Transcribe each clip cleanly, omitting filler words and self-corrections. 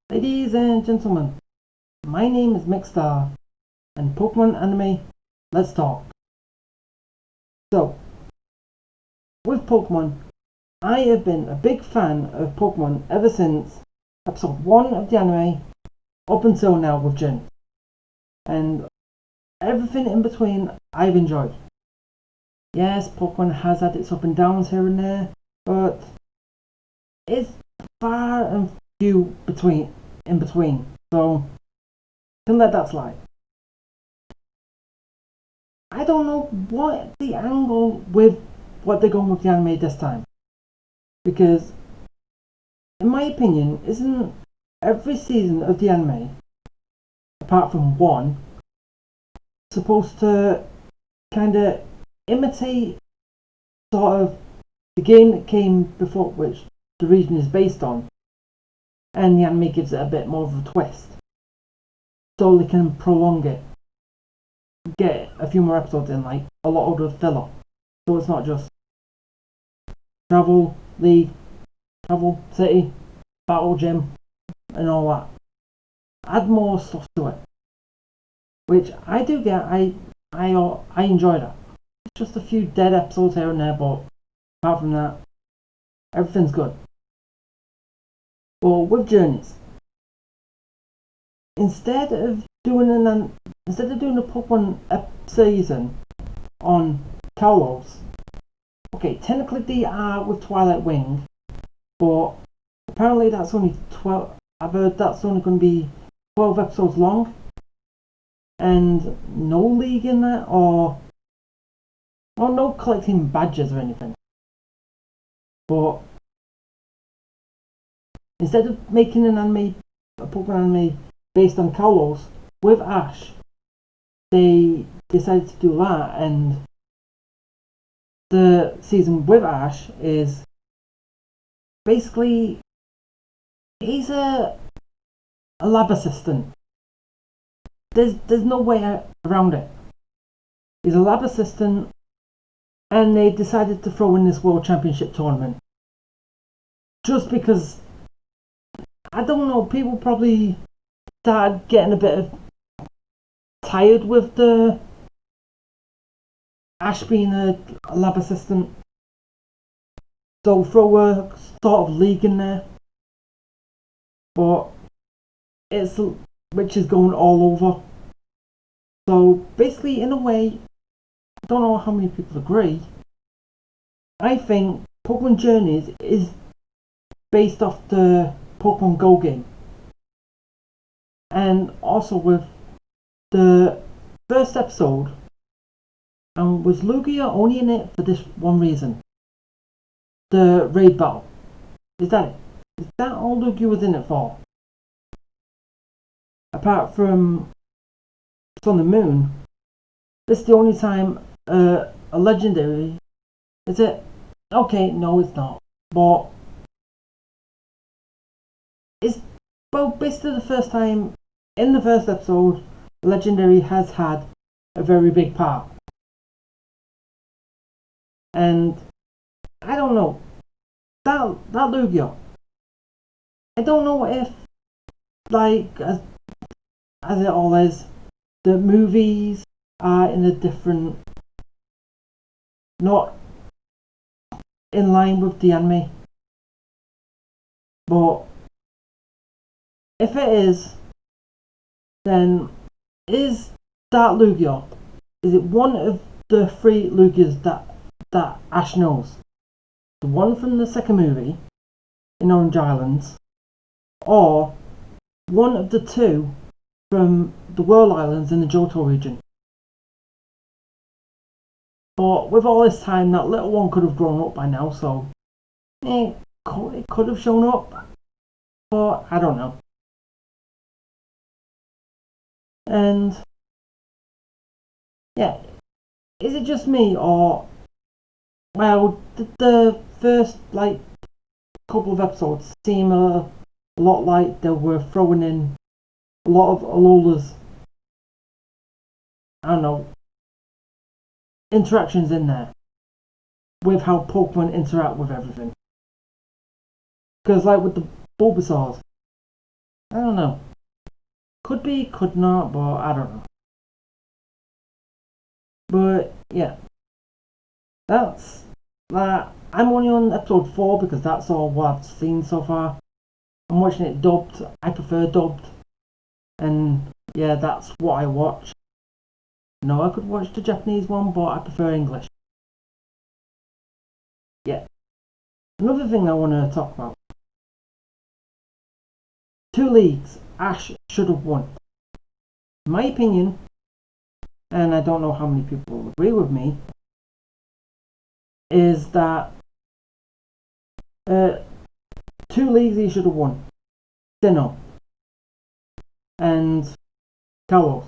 Ladies and gentlemen, my name is Mickstar, and Pokemon anime, let's talk. So, with Pokemon, I have been a big fan of Pokemon ever since episode 1 of the anime up until now with Jin. And everything in between I've enjoyed. Yes, Pokemon has had its up and downs here and there, but it's far and few in between. So, can let that slide. I don't know what the angle with what they're going with the anime this time. Because, in my opinion, isn't every season of the anime, apart from one, supposed to kind of imitate sort of the game that came before, which the region is based on, and the anime gives it a bit more of a twist, so they can prolong it, get a few more episodes in, like a lot of filler, so it's not just travel, league, travel, city, battle gym, and all that. Add more stuff to it, which I do get. I enjoy that. It's just a few dead episodes here and there, but apart from that, everything's good. Well, with Journeys, instead of doing a Pokemon season on Kalos, okay, technically they are with Twilight Wing, but apparently that's only 12. I've heard that's only going to be 12 episodes long, and no league in that, or no collecting badges or anything. But instead of making a Pokemon anime based on Kalos with Ash, they decided to do that, and the season with Ash is basically he's a lab assistant. There's no way around it. He's a lab assistant, and they decided to throw in this World Championship tournament just because, I don't know, people probably started getting a bit tired with the Ash being a lab assistant, so throw a sort of league in there, but it's which is going all over. So basically, in a way, I don't know how many people agree, I think Pokemon Journeys is based off the Pokemon Go game, and also with the first episode, and was Lugia only in it for this one reason? The raid battle. Is that it? Is that all Lugia was in it for? Apart from Sun and Moon, this is the only time a legendary. Is it? Okay, no, it's not. But it's basically the first time in the first episode, legendary has had a very big part. And I don't know, that Lugia, I don't know if, like, as it all is, the movies are in a different, not in line with the anime. But if it is, then is that Lugia? Is it one of the three Lugias that Ash knows? The one from the second movie in Orange Islands, or one of the two from the World Islands in the Johto region? But with all this time, that little one could have grown up by now, so it could have shown up, but I don't know. And yeah, is it just me, or well, did the first like couple of episodes seem a lot like they were throwing in a lot of Alola's, I don't know, interactions in there with how Pokemon interact with everything? Because like with the Bulbasaurs, I don't know. Could be, could not, but I don't know. But yeah, that's that. I'm only on episode 4 because that's all what I've seen so far. I'm watching it dubbed. I prefer dubbed, and yeah, that's what I watch. No, I could watch the Japanese one, but I prefer English. Yeah. Another thing I want to talk about. 2 leagues Ash should have won. In my opinion, and I don't know how many people will agree with me, is that uh, 2 leagues he should have won. Sinnoh and Carlos.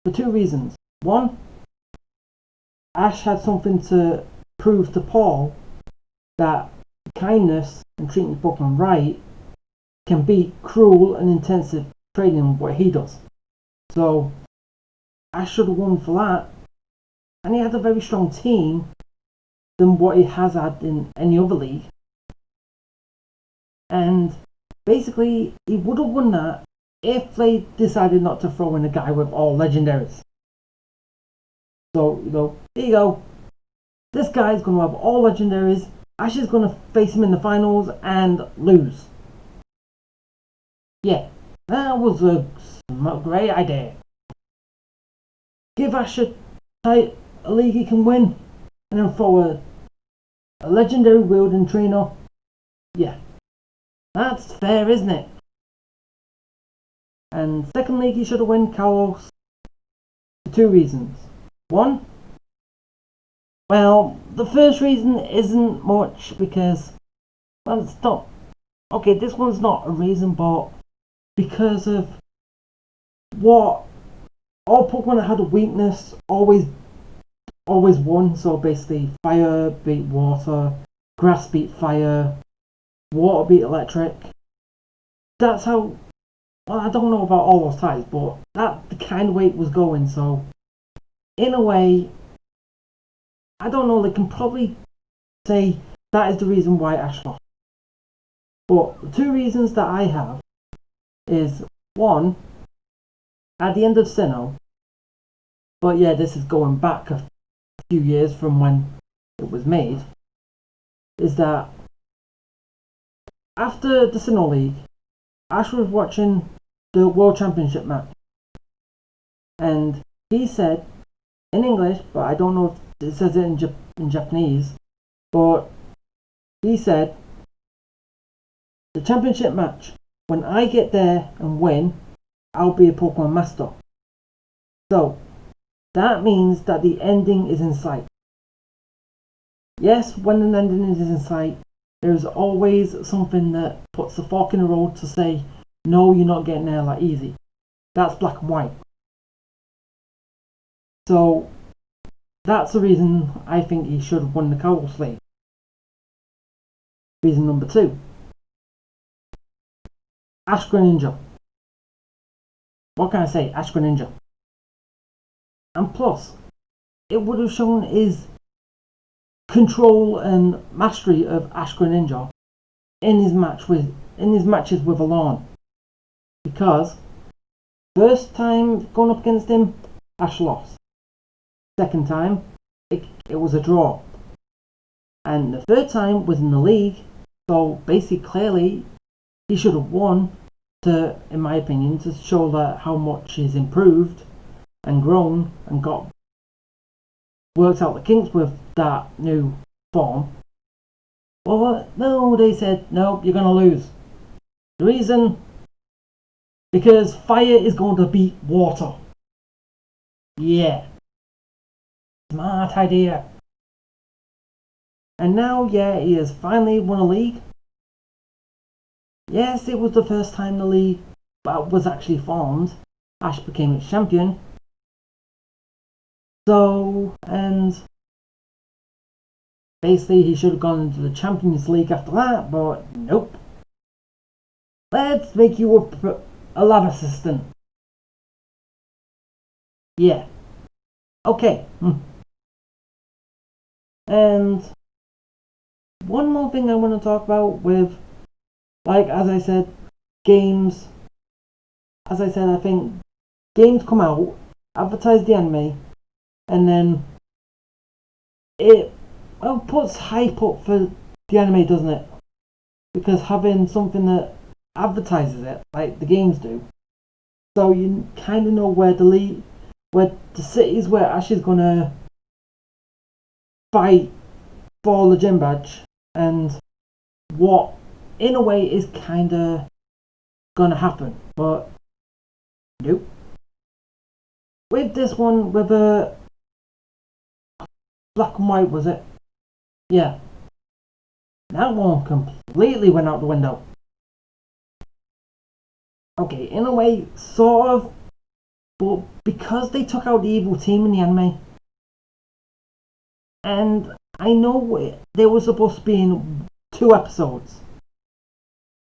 For 2 reasons. One, Ash had something to prove to Paul that kindness and treating Pokemon right can beat cruel and intensive training what he does. So Ash should have won for that. And he had a very strong team than what he has had in any other league. And basically, he would have won that if they decided not to throw in a guy with all legendaries. So, here you go. This guy's going to have all legendaries. Ash is going to face him in the finals and lose. Yeah, that was a great idea. Give Ash a league he can win, and then throw a legendary wielding trainer. Yeah, that's fair, isn't it? And second league he should have won Carlos for 2 reasons. One, well, the first reason isn't much because, well, it's not. Okay, this one's not a reason, but because of what all Pokemon that had a weakness always won. So basically, fire beat water, grass beat fire, water beat electric. That's how. Well, I don't know about all those types, but that's the kind of way it was going. So, in a way, I don't know. They can probably say that is the reason why Ash lost. But the 2 reasons that I have is one, at the end of Sinnoh. But yeah, this is going back a few years from when it was made. Is that after the Sinnoh League, Ash was watching the World Championship match, and he said in English, but I don't know if it says it in Japanese, but he said, the championship match, when I get there and win, I'll be a Pokemon Master. So, that means that the ending is in sight. Yes, when an ending is in sight, there's always something that puts the fork in the road to say, no, you're not getting there that easy. That's black and white. So, that's the reason I think he should have won the Carlos League. Reason number 2. Ash Greninja. What can I say? Ash Greninja. And plus, it would have shown his control and mastery of Ash Greninja in his matches with Alon. Because first time going up against him, Ash lost. Second time, it was a draw. And the third time was in the league, so basically clearly he should have won to, in my opinion, to show that how much he's improved and grown and worked out the kinks with that new form. But no, they said, no, you're going to lose. The reason? Because fire is going to beat water. Yeah. Smart idea. And now, yeah, he has finally won a league. Yes, it was the first time the league was actually formed. Ash became its champion. So, and basically he should have gone into the Champions League after that, but nope. Let's make you a lab assistant. Yeah. Okay. And one more thing I want to talk about with Like, as I said, games, I think games come out, advertise the anime, and then it puts hype up for the anime, doesn't it? Because having something that advertises it, like the games do, so you kind of know where the cities where Ash is gonna fight for the gym badge, and what, in a way, is kind of gonna happen. But nope. With this one, with a black and white, was it? Yeah, that one completely went out the window. Okay, in a way, sort of, but because they took out the evil team in the anime, and I know they were supposed to be in 2 episodes.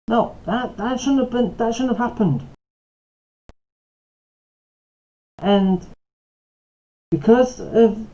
No, that shouldn't have happened. And because of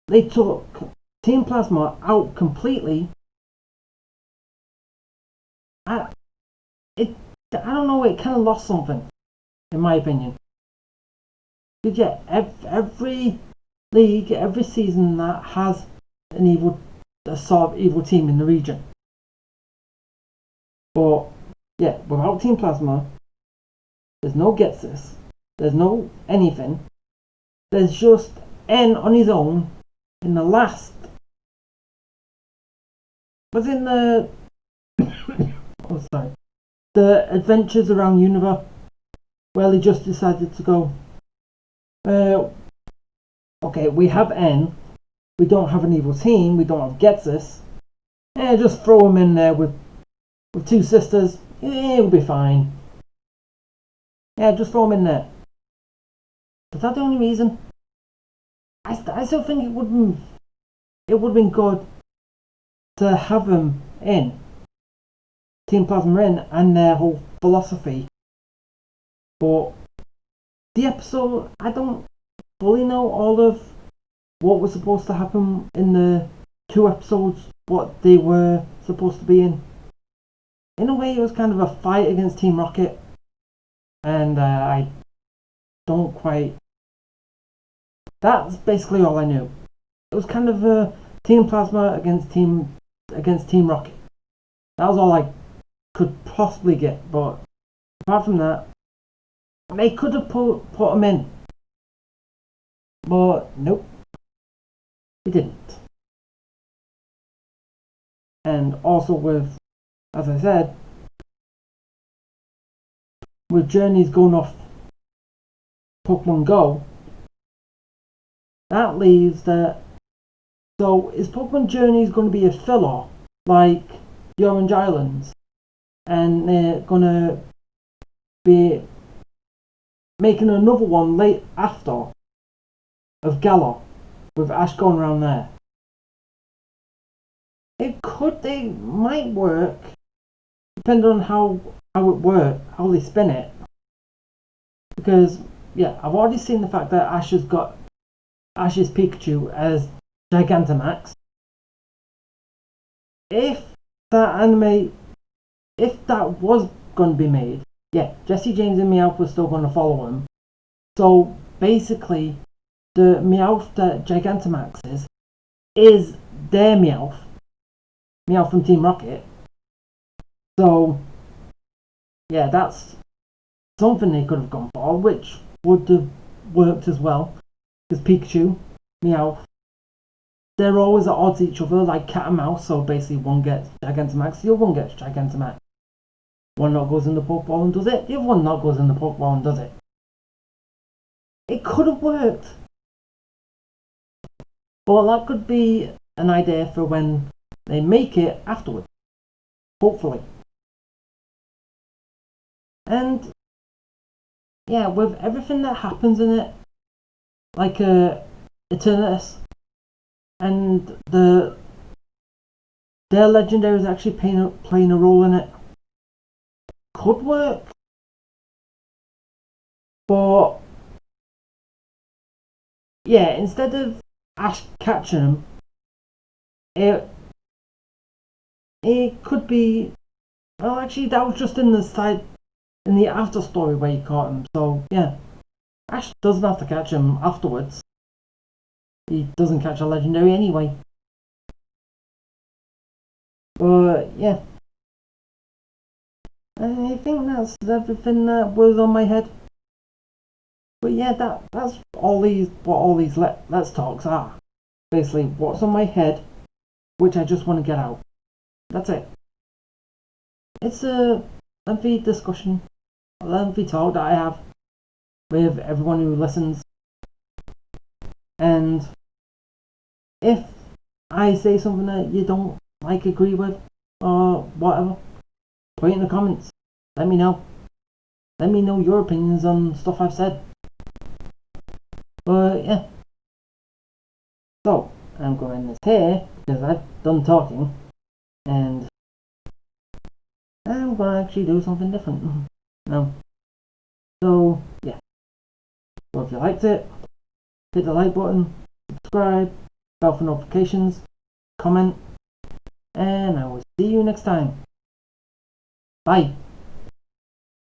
they took Team Plasma out completely, I it I don't know, it kind of lost something, in my opinion. Because yeah, every league, every season that has a sort of evil team in the region. But yeah, without Team Plasma, there's no Getsus, there's no anything. There's just N on his own in the last. Was in the. Oh, sorry. The Adventures Around Unova, where he just decided to go. Okay, we have N. We don't have an evil team. We don't have Getsus. Just throw him in there with 2 sisters. He'll be fine. Yeah, just throw him in there. Is that the only reason? I still think it would have been good to have him in Team Plasma in and their whole philosophy. But the episode, I don't fully know all of what was supposed to happen in the 2 episodes, what they were supposed to be in. In a way, it was kind of a fight against Team Rocket, and I don't quite. That's basically all I knew. It was kind of a Team Plasma against Team Rocket. That was all I could possibly get. But apart from that, they could have put them in, but nope, they didn't. And also with, as I said, with Journeys going off Pokemon Go, that leaves that. So is Pokemon Journeys going to be a filler like the Orange Islands, and they're gonna be making another one late after of Galar with Ash going around there? They might work, depending on how it works, how they spin it. Because yeah, I've already seen the fact that Ash has got Ash's Pikachu as Gigantamax. If that anime, if that was going to be made, yeah, Jesse James and Meowth were still going to follow him. So basically, the Meowth that Gigantamax is their Meowth from Team Rocket. So yeah, that's something they could have gone for, which would have worked as well. Because Pikachu, Meowth, they're always at odds each other, like cat and mouse. So basically, one gets Gigantamax, the other one gets Gigantamax. One not goes in the Pokeball and does it, the other one not goes in the Pokeball and does it. It could have worked. But that could be an idea for when they make it afterwards. Hopefully. And yeah, with everything that happens in it, like Eternatus and their legendary is actually playing a role in it, could work. But yeah, instead of Ash catching him, it could be Well, actually, that was just in the after story where he caught him. So yeah, Ash doesn't have to catch him afterwards. He doesn't catch a legendary anyway. But yeah, I think that's everything that was on my head. But yeah, that's all these let's talks are. Basically, what's on my head, which I just want to get out. That's it. It's a lengthy discussion, a lengthy talk that I have with everyone who listens. And if I say something that you don't agree with, or whatever, put it in the comments. Let me know. Let me know your opinions on stuff I've said. But yeah. So, I'm going to end this here because I've done talking. And I'm going to actually do something different now. So, yeah. So if you liked it, hit the like button, subscribe, bell for notifications, comment, and I will see you next time. Bye.